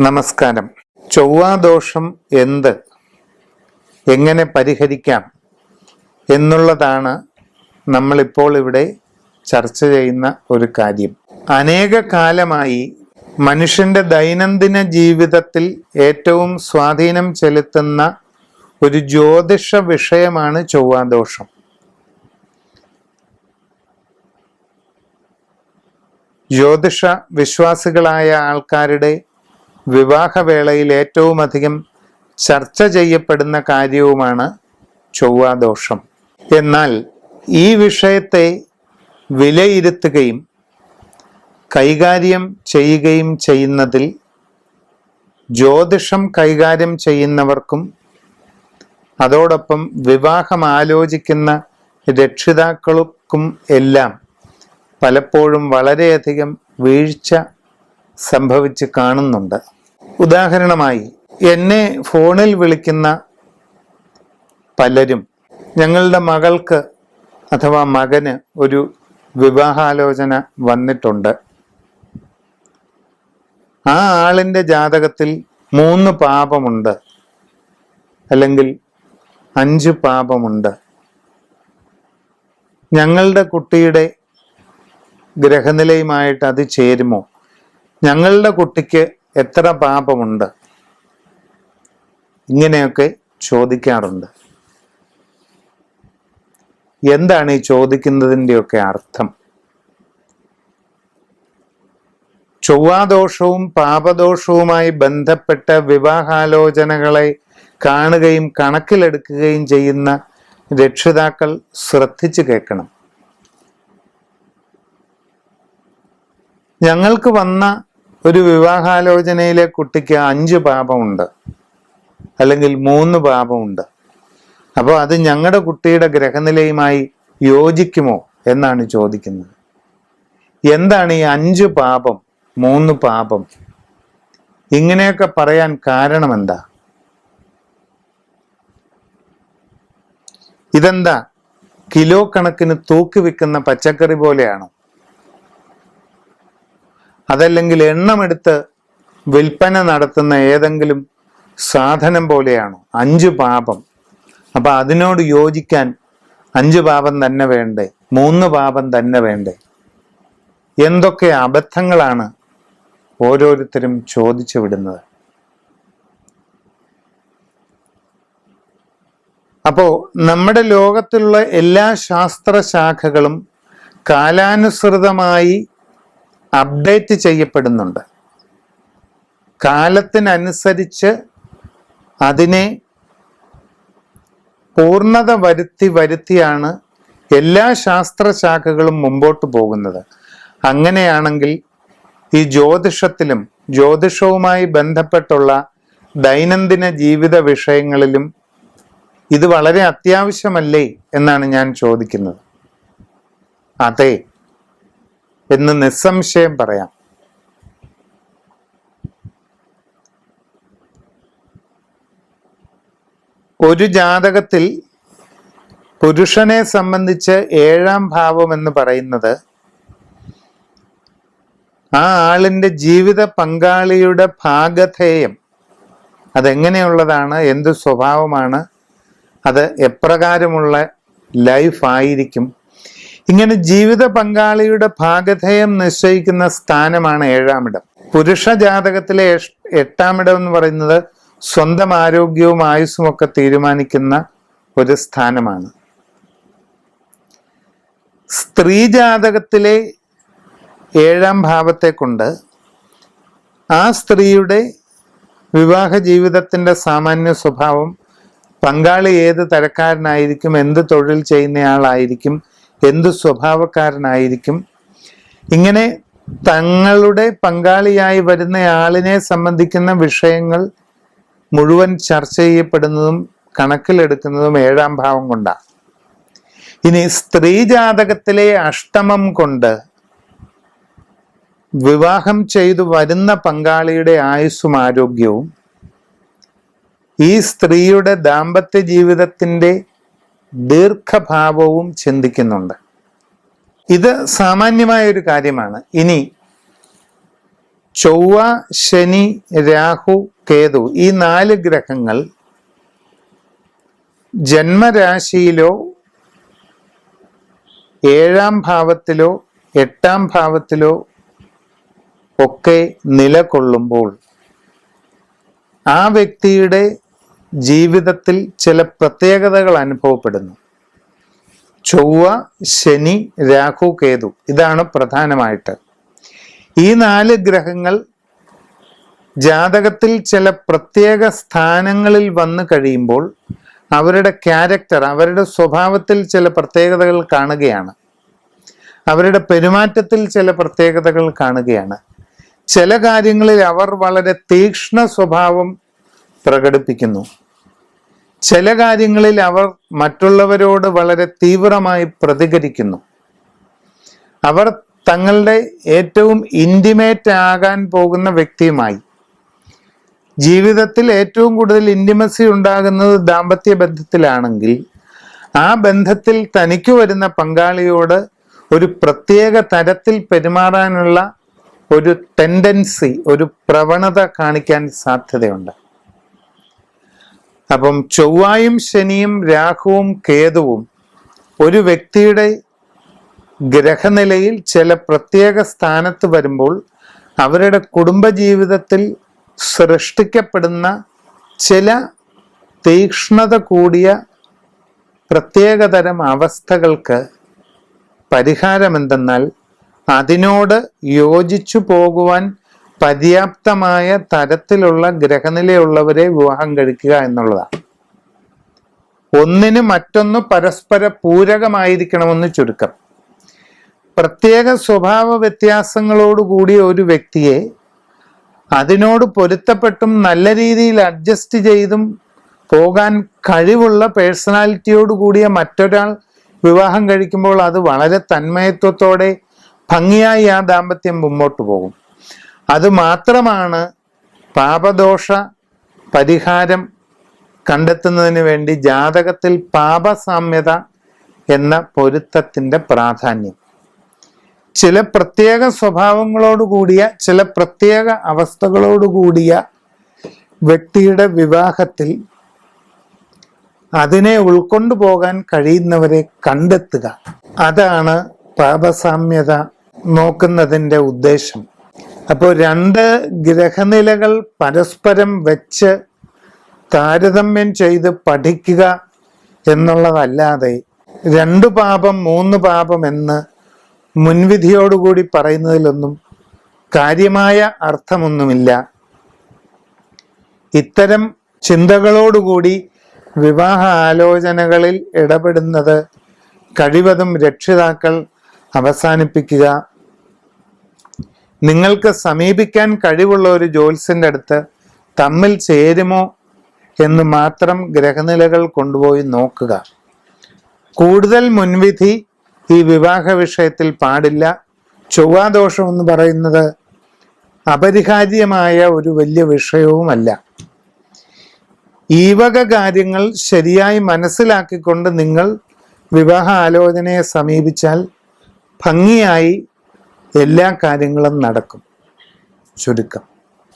നമസ്കാരം. ചൊവ്വാദോഷം എങ്ങനെ പരിഹരിക്കാം എന്നുള്ളതാണ് നമ്മളിപ്പോൾ ഇവിടെ ചർച്ച ചെയ്യുന്ന ഒരു കാര്യം. അനേക കാലമായി മനുഷ്യന്റെ ദൈനംദിന ജീവിതത്തിൽ ഏറ്റവും സ്വാധീനം ചെലുത്തുന്ന ഒരു ജ്യോതിഷ വിഷയമാണ് ചൊവ്വാദോഷം. ജ്യോതിഷ വിശ്വാസികളായ ആൾക്കാരുടെ വിവാഹവേളയിൽ ഏറ്റവും അധികം ചർച്ച ചെയ്യപ്പെടുന്ന കാര്യവുമാണ് ചൊവ്വാദോഷം. എന്നാൽ ഈ വിഷയത്തെ വിലയിരുത്തുകയും കൈകാര്യം ചെയ്യുകയും ചെയ്യുന്നതിൽ ജ്യോതിഷം കൈകാര്യം ചെയ്യുന്നവർക്കും അതോടൊപ്പം വിവാഹം ആലോചിക്കുന്ന രക്ഷിതാക്കൾക്കും എല്ലാം പലപ്പോഴും വളരെയധികം വീഴ്ച സംഭവിച്ച് കാണുന്നുണ്ട്. ഉദാഹരണമായി, എന്നെ ഫോണിൽ വിളിക്കുന്ന പലരും ഞങ്ങളുടെ മകൾക്ക് അഥവാ മകന് ഒരു വിവാഹാലോചന വന്നിട്ടുണ്ട്. ആ ആളിൻ്റെ ജാതകത്തിൽ 3 പാപമുണ്ട്, അല്ലെങ്കിൽ 5 പാപമുണ്ട്. ഞങ്ങളുടെ കുട്ടിയുടെ ഗ്രഹനിലയുമായിട്ട് അത് ചേരുമോ? ഞങ്ങളുടെ കുട്ടിക്ക് എത്ര പാപമുണ്ട്? ഇങ്ങനെയൊക്കെ ചോദിക്കാറുണ്ട്. എന്താണ് ഈ ചോദിക്കുന്നതിൻ്റെയൊക്കെ അർത്ഥം? ചൊവ്വാദോഷവും പാപദോഷവുമായി ബന്ധപ്പെട്ട വിവാഹാലോചനകളെ കാണുകയും കണക്കിലെടുക്കുകയും ചെയ്യുന്ന രക്ഷിതാക്കൾ ശ്രദ്ധിച്ചു കേൾക്കണം. ഞങ്ങൾക്ക് വന്ന ഒരു വിവാഹാലോചനയിലെ കുട്ടിക്ക് 5 പാപമുണ്ട്, അല്ലെങ്കിൽ 3 പാപമുണ്ട്. അപ്പോൾ അത് ഞങ്ങളുടെ കുട്ടിയുടെ ഗ്രഹനിലയുമായി യോജിക്കുമോ എന്നാണ് ചോദിക്കുന്നത്. എന്താണ് ഈ 5 പാപം 3 പാപം? ഇങ്ങനെയൊക്കെ പറയാൻ കാരണം എന്താ? ഇതെന്താ കിലോ കണക്കിന് തൂക്കി വിൽക്കുന്ന പച്ചക്കറി പോലെയാണോ? അതല്ലെങ്കിൽ എണ്ണമെടുത്ത് വിൽപ്പന നടത്തുന്ന ഏതെങ്കിലും സാധനം പോലെയാണോ 5 പാപം? അപ്പൊ അതിനോട് യോജിക്കാൻ 5 പാപം തന്നെ വേണ്ടേ? 3 പാപം തന്നെ വേണ്ടേ? എന്തൊക്കെ അബദ്ധങ്ങളാണ് ഓരോരുത്തരും ചോദിച്ചു വിടുന്നത്. അപ്പോ നമ്മുടെ ലോകത്തിലുള്ള എല്ലാ ശാസ്ത്രശാഖകളും കാലാനുസൃതമായി അപ്ഡേറ്റ് ചെയ്യപ്പെടുന്നുണ്ട്. കാലത്തിനനുസരിച്ച് അതിനെ പൂർണ്ണത വരുത്തിയാണ് എല്ലാ ശാസ്ത്രശാഖകളും മുമ്പോട്ട് പോകുന്നത്. അങ്ങനെയാണെങ്കിൽ ഈ ജ്യോതിഷത്തിലും ജ്യോതിഷവുമായി ബന്ധപ്പെട്ടുള്ള ദൈനംദിന ജീവിത വിഷയങ്ങളിലും ഇത് വളരെ അത്യാവശ്യമല്ലേ എന്നാണ് ഞാൻ ചോദിക്കുന്നത്. അതെ എന്ന് നിസ്സംശയം പറയാം. ഒരു ജാതകത്തിൽ പുരുഷനെ സംബന്ധിച്ച് 7ാം ഭാവം എന്ന് പറയുന്നത് ആ ആളിൻ്റെ ജീവിത പങ്കാളിയുടെ ഭാഗധേയം, അതെങ്ങനെയുള്ളതാണ്, എന്ത് സ്വഭാവമാണ്, അത് എപ്രകാരമുള്ള ലൈഫ് ആയിരിക്കും, ഇങ്ങനെ ജീവിത പങ്കാളിയുടെ ഭാഗധേയം നിശ്ചയിക്കുന്ന സ്ഥാനമാണ് 7ാം ഇടം. പുരുഷ ജാതകത്തിലെ 8ാം ഇടം എന്ന് പറയുന്നത് സ്വന്തം ആരോഗ്യവും ആയുസ്സും ഒക്കെ തീരുമാനിക്കുന്ന ഒരു സ്ഥാനമാണ്. സ്ത്രീ ജാതകത്തിലെ 7ാം ഭാവത്തെ കൊണ്ട് ആ സ്ത്രീയുടെ വിവാഹ ജീവിതത്തിന്റെ സാമാന്യ സ്വഭാവം, പങ്കാളി ഏത് തരക്കാരനായിരിക്കും, എന്ത് തൊഴിൽ ചെയ്യുന്നയാളായിരിക്കും, എന്ത് സ്വഭാവക്കാരനായിരിക്കും, ഇങ്ങനെ തങ്ങളുടെ പങ്കാളിയായി വരുന്ന ആളിനെ സംബന്ധിക്കുന്ന വിഷയങ്ങൾ മുഴുവൻ ചർച്ച ചെയ്യപ്പെടുന്നതും കണക്കിലെടുക്കുന്നതും 7ാം ഭാവം കൊണ്ടാണ്. ഇനി സ്ത്രീ ജാതകത്തിലെ 8ാം കൊണ്ട് വിവാഹം ചെയ്തു വരുന്ന പങ്കാളിയുടെ ആയുസ്സും ആരോഗ്യവും ഈ സ്ത്രീയുടെ ദാമ്പത്യ ജീവിതത്തിന്റെ ദീർഘഭാവവും ചിന്തിക്കുന്നുണ്ട്. ഇത് സാമാന്യമായ ഒരു കാര്യമാണ്. ഇനി ചൊവ്വ, ശനി, രാഹു, കേതു ഈ 4 ഗ്രഹങ്ങൾ ജന്മരാശിയിലോ 7-ാം ഭാവത്തിലോ 8-ാം ഭാവത്തിലോ ഒക്കെ നിലകൊള്ളുമ്പോൾ ആ വ്യക്തിയുടെ ജീവിതത്തിൽ ചില പ്രത്യേകതകൾ അനുഭവപ്പെടുന്നു. ചൊവ്വ, ശനി, രാഹു, കേതു ഇതാണ് പ്രധാനമായിട്ട്. ഈ 4 ഗ്രഹങ്ങൾ ജാതകത്തിൽ ചില പ്രത്യേക സ്ഥാനങ്ങളിൽ വന്നു കഴിയുമ്പോൾ അവരുടെ ക്യാരക്ടർ, അവരുടെ സ്വഭാവത്തിൽ ചില പ്രത്യേകതകൾ കാണുകയാണ്. അവരുടെ പെരുമാറ്റത്തിൽ ചില പ്രത്യേകതകൾ കാണുകയാണ്. ചില കാര്യങ്ങളിൽ അവർ വളരെ തീക്ഷ്ണ സ്വഭാവം പ്രകടിപ്പിക്കുന്നു. ചില കാര്യങ്ങളിൽ അവർ മറ്റുള്ളവരോട് വളരെ തീവ്രമായി പ്രതികരിക്കുന്നു. അവർ തങ്ങളുടെ ഏറ്റവും ഇൻറ്റിമേറ്റ് ആകാൻ പോകുന്ന വ്യക്തിയുമായി, ജീവിതത്തിൽ ഏറ്റവും കൂടുതൽ ഇൻറ്റിമസി ഉണ്ടാകുന്നത് ദാമ്പത്യ ബന്ധത്തിലാണെങ്കിൽ ആ ബന്ധത്തിൽ തനിക്ക് വരുന്ന പങ്കാളിയോട് ഒരു പ്രത്യേക തരത്തിൽ പെരുമാറാനുള്ള ഒരു ടെൻഡൻസി, ഒരു പ്രവണത കാണിക്കാൻ സാധ്യതയുണ്ട്. അപ്പം ചൊവ്വായും ശനിയും രാഹുവും കേതുവും ഒരു വ്യക്തിയുടെ ഗ്രഹനിലയിൽ ചില പ്രത്യേക സ്ഥാനത്ത് വരുമ്പോൾ അവരുടെ കുടുംബജീവിതത്തിൽ സൃഷ്ടിക്കപ്പെടുന്ന ചില തീക്ഷ്ണത കൂടിയ പ്രത്യേകതരം അവസ്ഥകൾക്ക് പരിഹാരം എന്തെന്നാൽ അതിനോട് യോജിച്ചു പോകുവാൻ പര്യാപ്തമായ തരത്തിലുള്ള ഗ്രഹനിലയുള്ളവരെ വിവാഹം കഴിക്കുക എന്നുള്ളതാണ്. ഒന്നിന് മറ്റൊന്ന് പരസ്പര പൂരകമായിരിക്കണമെന്ന് ചുരുക്കം. പ്രത്യേക സ്വഭാവ വ്യത്യാസങ്ങളോടുകൂടിയ ഒരു വ്യക്തിയെ അതിനോട് പൊരുത്തപ്പെട്ടും നല്ല രീതിയിൽ അഡ്ജസ്റ്റ് ചെയ്തും പോകാൻ കഴിവുള്ള പേഴ്സണാലിറ്റിയോട് കൂടിയ മറ്റൊരാൾ വിവാഹം കഴിക്കുമ്പോൾ അത് വളരെ തന്മയത്വത്തോടെ ഭംഗിയായി ആ ദാമ്പത്യം മുമ്പോട്ട് പോകും. അതുമാത്രമാണ് പാപദോഷ പരിഹാരം കണ്ടെത്തുന്നതിന് വേണ്ടി ജാതകത്തിൽ പാപസാമ്യത എന്ന പൊരുത്തത്തിൻ്റെ പ്രാധാന്യം. ചില പ്രത്യേക സ്വഭാവങ്ങളോടുകൂടിയ ചില പ്രത്യേക അവസ്ഥകളോടുകൂടിയ വ്യക്തിയുടെ വിവാഹത്തിൽ അതിനെ ഉൾക്കൊണ്ടു പോകാൻ കഴിയുന്നവരെ കണ്ടെത്തുക, അതാണ് പാപസാമ്യത നോക്കുന്നതിൻ്റെ ഉദ്ദേശം. അപ്പോൾ 2 ഗ്രഹനിലകൾ പരസ്പരം വെച്ച് താരതമ്യം ചെയ്ത് പഠിക്കുക എന്നുള്ളതല്ലാതെ 2 പാപം 3 പാപം എന്ന് മുൻവിധിയോടുകൂടി പറയുന്നതിലൊന്നും കാര്യമായ അർത്ഥമൊന്നുമില്ല. ഇത്തരം ചിന്തകളോടുകൂടി വിവാഹ ആലോചനകളിൽ ഇടപെടുന്നത് കഴിവതും രക്ഷിതാക്കൾ അവസാനിപ്പിക്കുക. നിങ്ങൾക്ക് സമീപിക്കാൻ കഴിവുള്ള ഒരു ജ്യോത്സ്യന്റെ അടുത്ത് തമ്മിൽ ചേരുമോ എന്ന് മാത്രം ഗ്രഹനിലകൾ കൊണ്ടുപോയി നോക്കുക. കൂടുതൽ മുൻവിധി ഈ വിവാഹ വിഷയത്തിൽ പാടില്ല. ചൊവ്വാദോഷം എന്ന് പറയുന്നത് അപരിഹാര്യമായ ഒരു വലിയ വിഷയവുമല്ല. ഈ വക കാര്യങ്ങൾ ശരിയായി മനസ്സിലാക്കിക്കൊണ്ട് നിങ്ങൾ വിവാഹ ആലോചനയെ സമീപിച്ചാൽ ഭംഗിയായി എല്ലാ കാര്യങ്ങളും നടക്കും. ചുരുക്കം.